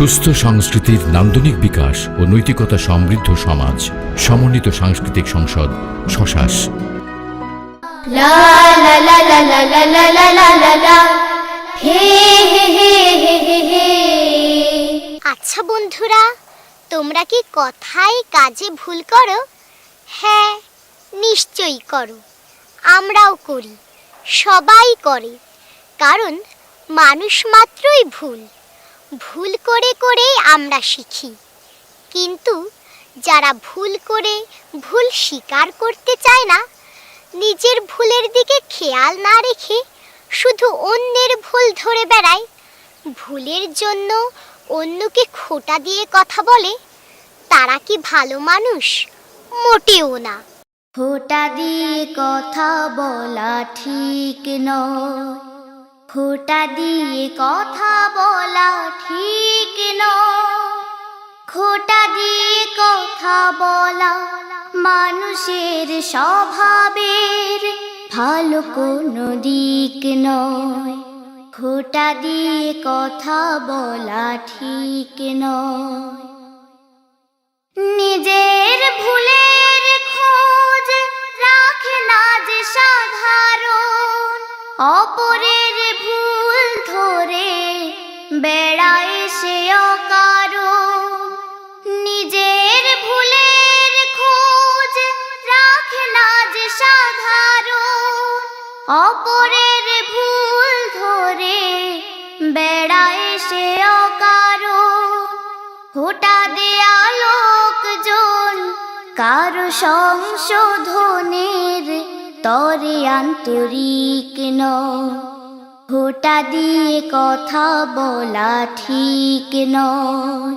সুস্থ সংস্কৃতির নান্দনিক বিকাশ ও নৈতিকতা সমৃদ্ধ সমাজ। সমন্বিত সাংস্কৃতিক সংসদ শশাস। আচ্ছা বন্ধুরা, তোমরা কি কথায় কাজে ভুল করো? হ্যাঁ, নিশ্চয়ই করো। আমরাও করি, সবাই করে। কারণ মানুষ মাত্রই ভুল। ভুল করে করেই আমরা শিখি। কিন্তু যারা ভুল করে ভুল স্বীকার করতে চায় না, নিজের ভুলের দিকে খেয়াল না রেখে শুধু অন্যের ভুল ধরে বেড়ায়, ভুলের জন্য অন্যকে খোঁটা দিয়ে কথা বলে, তারা কি ভালো মানুষ? মোটেও না। খোঁটা দিয়ে কথা বলা ঠিক নয়, খোঁটা দিয়ে কথা বলা ঠিক নয়। খোঁটা দিয়ে কথা বলা মানুষের স্বভাবের ভালো কোনো দিক নয়। খোঁটা দিয়ে কথা বলা ঠিক নয়। নিজের ভুলের খোঁজ রাখে না যে সাধারণ, অপরের ভুল ধরে বেড়ায় সে অকারণ। নিজের ভুলের খোঁজ রাখে না যে সাধারণ, অপরের ভুল ধরে বেড়ায় সে অকারণ। খোঁটা দেয়া লোকজন কারো সংশোধনের তরে আন্তরিক নয়। খোঁটা দিয়ে কথা বলা ঠিক নয়।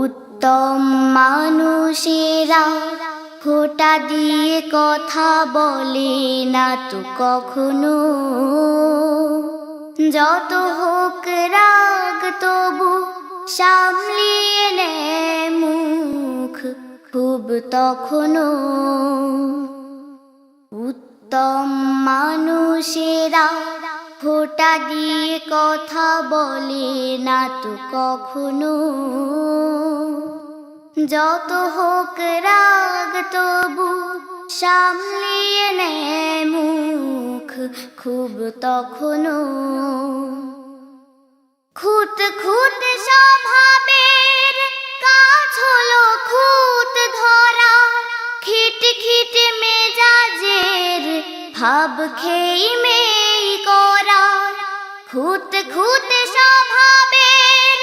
উত্তম মানুষেরা খোঁটা দিয়ে কথা বলে না তো কখনো। যত হোক রাগ তবু সামলিয়ে নেয় মুখ খুব তখনো। উত্তম মানুষেরা খোঁটা দিয়ে কথা বলে না তো কখনো। যত হোক রাগ তবু সামলিয়ে নেয় মুখ খুব তখনো। খুঁত খুঁত স্বভাবের কাজ হলো খুঁত ধরা, খিট খিট মেজাজের ভাব খেই মেই করা। খুঁত খুঁত স্বভাবের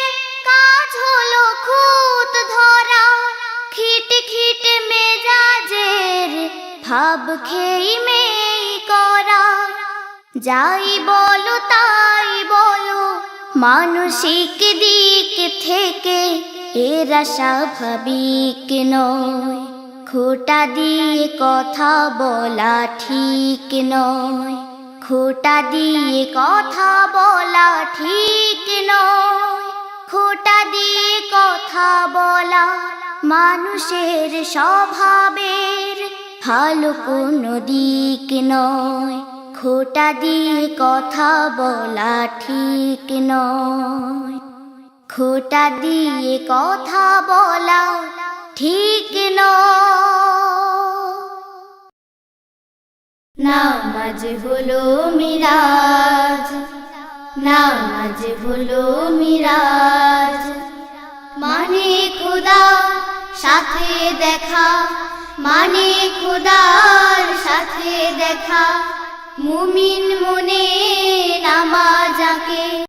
কাজ হলো খুঁত ধরা, খিট খিট মেজাজের ভাব খেই মেই করা। যাই বলো তাই বলো, মানসিক দিক থেকে এরা স্বাভাবিক নয়। খোঁটা দিয়ে কথা বলা ঠিক নয়। খোঁটা দিয়ে কথা বলা ঠিক নয়। খোঁটা দিয়ে কথা বলা মানুষের স্বভাবের ভালো কোনো দিক নয়। খোঁটা দিয়ে কথা বলা ঠিক নয়। খোঁটা দিয়ে কথা বলা ঠিক নয়। নামাজ হলো মিরাজ, নামাজ হলো মিরাজ। মানে খোদা সাথে দেখা, মানে খোদার সাথে দেখা। মুমিন মনে নামাজ আঁকে।